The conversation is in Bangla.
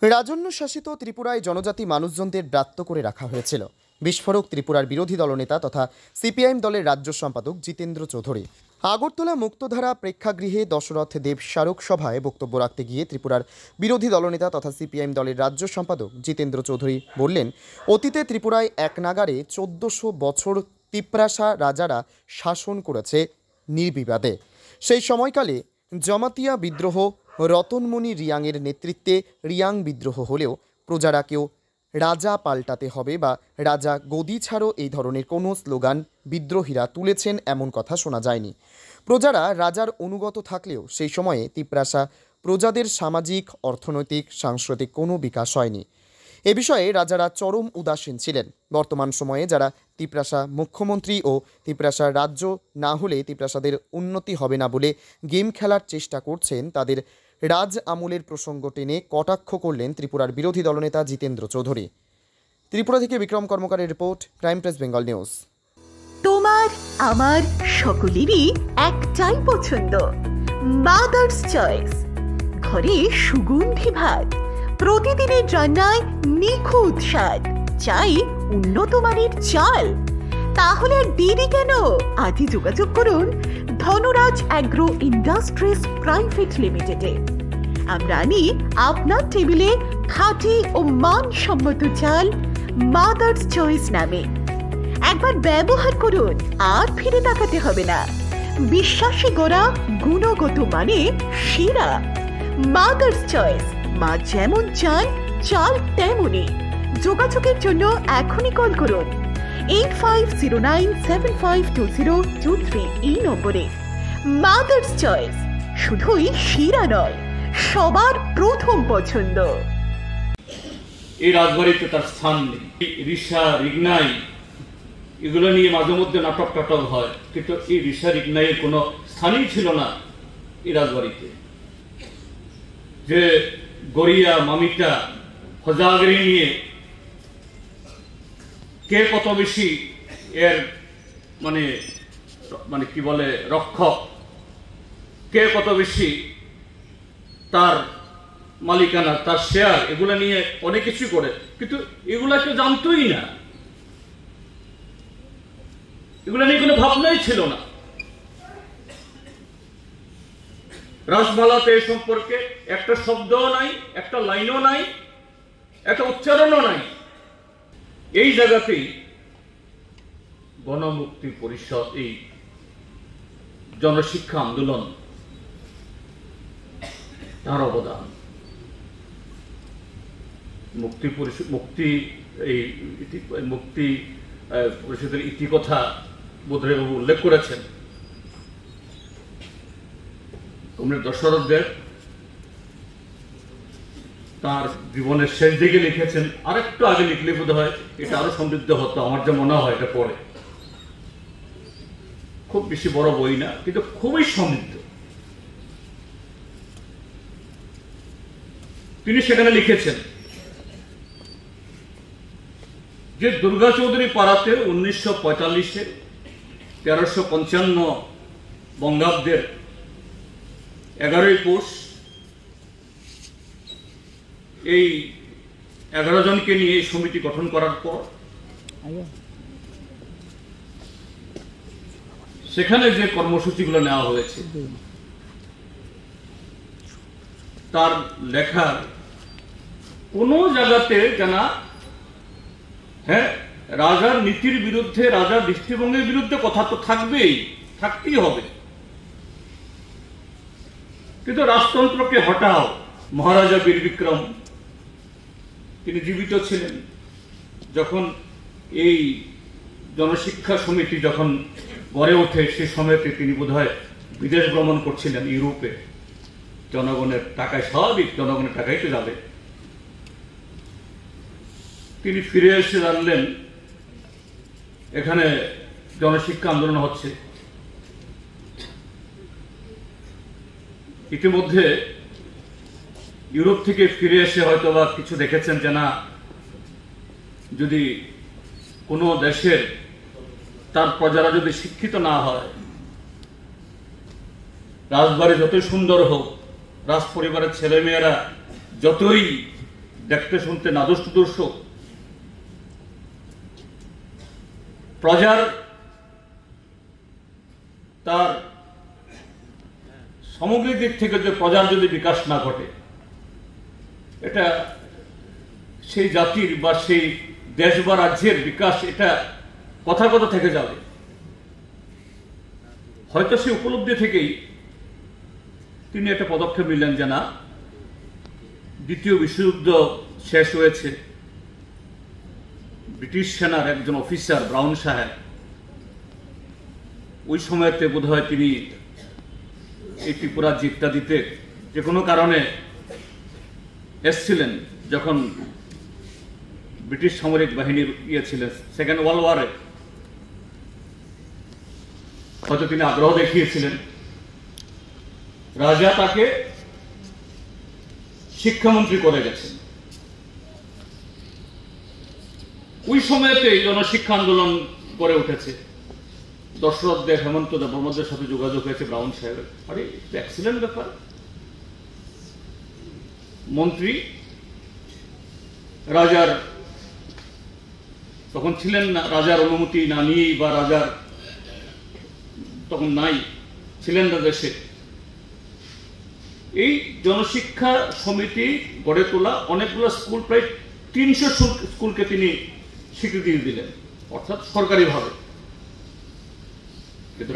রাজন্য শাসিত ত্রিপুরায় জনজাতি মানুষজনদের ব্রাত্য করে রাখা হয়েছিল। বিস্ফোরক ত্রিপুরার বিরোধী দলনেতা তথা সিপিআইএম দলের রাজ্য সম্পাদক জিতেন্দ্র চৌধুরী আগরতলা মুক্তধারা প্রেক্ষাগৃহে দশরথ দেব স্মারক সভায় বক্তব্য রাখতে গিয়ে ত্রিপুরার বিরোধী দলনেতা তথা সিপিআইএম দলের রাজ্য সম্পাদক জিতেন্দ্র চৌধুরী বললেন, অতীতে ত্রিপুরায় এক নাগারে 1400 বছর তিপ্রাসা রাজারা শাসন করেছে নির্বিবাদে। সেই সময়কালে জমাতিয়া বিদ্রোহ, রতনমণি রিয়াংয়ের নেতৃত্বে রিয়াং বিদ্রোহ হলেও প্রজারা কেউ রাজা পাল্টাতে হবে বা রাজা গদি ছাড়ো এই ধরনের কোনো স্লোগান বিদ্রোহীরা তুলেছেন এমন কথা শোনা যায়নি। প্রজারা রাজার অনুগত থাকলেও সেই সময়ে তিপ্রাসা প্রজাদের সামাজিক, অর্থনৈতিক, সাংস্কৃতিক কোনো বিকাশ হয়নি। এ বিষয়ে রাজারা চরম উদাসীন ছিলেন। বর্তমান সময়ে যারা তিপ্রাসা মুখ্যমন্ত্রী ও তিপ্রাসার রাজ্য না হলে তিপ্রাসাদের উন্নতি হবে না বলে গেম খেলার চেষ্টা করছেন, তাদের রাজ আমলের প্রসঙ্গ টেনে কটাক্ষ করলেন ত্রিপুরার বিরোধী দলনেতা জিতেন্দ্র চৌধুরী। ত্রিপুরা থেকে বিক্রম কর্মকারের report, crime press Bengal news. তোমার আমার সকলেরই একটাই পছন্দ, মাদার্স চয়েস। ঘরে সুগন্ধি ভাত, প্রতিদিনের রান্নায় নিখুঁত স্বাদ, চাই উন্নত মানের চাল। তাহলে আর দেরি কেন? আজই যোগাযোগ করুন ধনরাজ অ্যাগ্রো ইন্ডাস্ট্রিজ প্রাইভেট লিমিটেডে। আমরা আনি আপনার টেবিলে খাঁটি ও মানসম্মত চাল মাদার্স চয়েস নামে। একবার ব্যবহার করুন, আর ফিরে তাকাতে হবে না। বিশ্বাসী গোড়া, গুণগত মানে সেরা। মাদার্স চয়েস, মা যেমন চান চাল তেমনই। যোগাযোগের জন্য এখনই কল করুন 8509752023 এই নম্বরে। মাদার্স চয়েস শুধুই সেরা নয়, সবার প্রথম পছন্দ। এই রাজবাড়িতে তার স্থান নেই। ঋষা রিগনাই এগুলো নিয়ে মাঝে মধ্যে নাটক টাটক হয়, কিন্তু এই ঋষা রিগনাইয়ের কোনো স্থানই ছিল না এই রাজবাড়িতে। যে গড়িয়া মামিটা হজাগরি নিয়ে কে কত বেশি এর মানে মানে কি বলে রক্ষক, কে কত বেশি তার মালিকানা, তার শেয়ার, এগুলো নিয়ে অনেক কিছু করে, কিন্তু এগুলা কেউ জানতোই না। এগুলো নিয়ে কোনো ভাবনাই ছিল না। রাজমালাতে এ সম্পর্কে একটা শব্দও নাই, একটা লাইনও নাই, একটা উচ্চারণও নাই। এই জায়গাতেই গণমুক্তি পরিষদ, এই জনশিক্ষা আন্দোলন, তার অবদান। মুক্তি পরিষদের ইতিকথা বোধহয়বাবু উল্লেখ করেছেন। কমরেড দশরথ দেব তার জীবনের শেষ দিকে লিখেছেন, আরেকটু আগে লিখলে বোধ হয় এটা আরো সমৃদ্ধ হতো, আমার যা মনে হয় এটা পড়ে। খুব বেশি বড় বই না, কিন্তু খুবই সমৃদ্ধ। তিনি সেখানে লিখেছেন যে দুর্গা চৌধুরী পাড়াতে 1945-এ 1355 বঙ্গাব্দের 11ই পৌষ এই 11 জনকে নিয়ে এই সমিতি গঠন করার পর সেখানে যে কর্মসূচিগুলো নেওয়া হয়েছে, তার লেখার কোন জায়গাতে জানা, হ্যাঁ, রাজার নীতির বিরুদ্ধে, রাজার দৃষ্টিভঙ্গির বিরুদ্ধে কথা তো থাকতেই হবে, কিন্তু রাজতন্ত্রকে হটাও। মহারাজা বীর বিক্রম তিনি জীবিত ছিলেন যখন এই জনশিক্ষা সমিতি যখন গড়ে ওঠে, সে সময়তে তিনি বোধহয় বিদেশ ভ্রমণ করছিলেন ইউরোপে। জনগণের টাকায়, স্বাভাবিক জনগণের টাকাই তো যাবে। তিনি ফিরে এসে জানলেন এখানে জনশিক্ষা আন্দোলন হচ্ছে। ইতিমধ্যে ইউরোপ থেকে ফিরে এসে হয়তো বা কিছু দেখেছেন যে না, যদি কোনো দেশের তার প্রজারা যদি শিক্ষিত না হয়, রাজবাড়ি যতই সুন্দর হোক, রাজ পরিবারের ছেলেমেয়েরা যতই দেখতে শুনতে নাদুস প্রজার তার সামগ্রিক দিক থেকে যে প্রজার যদি বিকাশ না ঘটে, এটা সেই জাতির বা সেই দেশ বা রাজ্যের বিকাশ এটা কথার কথা থেকে যাবে। হয়তো সেই উপলব্ধি থেকেই তিনি একটা পদক্ষেপ নিলেন যে না, দ্বিতীয় বিশ্বযুদ্ধ শেষ হয়েছে, ব্রিটিশ সেনার একজন অফিসার ব্রাউন সাহেব ওই সময়তে বোধহয় তিনি এই ত্রিপুরা ইত্যাদিতে যে কোনো কারণে এসছিলেন, যখন ব্রিটিশ সামরিক বাহিনীর ছিলেন সেকেন্ড ওয়ার্ল্ড ওয়ারে, হয়তো তিনি আগ্রহ দেখিয়েছিলেন। রাজা তাকে শিক্ষামন্ত্রী করে গেছেন। ওই সময়তে জনশিক্ষা আন্দোলন গড়ে উঠেছে। দশরথ দেব, হেমন্ত দেব বর্মদের সাথে যোগাযোগ হয়েছে ব্রাউন সাহেবের। আরে এক্সিলেন্ট ব্যাপার। মন্ত্রী রাজার তখন ছিলেন না, রাজার অনুমতি না নিয়েই বা রাজার তখন নাই, ছিলেন না দেশে, এই জনশিক্ষা সমিতি গড়ে তোলা অনেকগুলো স্কুল, প্রায় 300 স্কুলকে তিনি স্বীকৃতি দিলেন, অর্থাৎ সরকারিভাবে। কিন্তু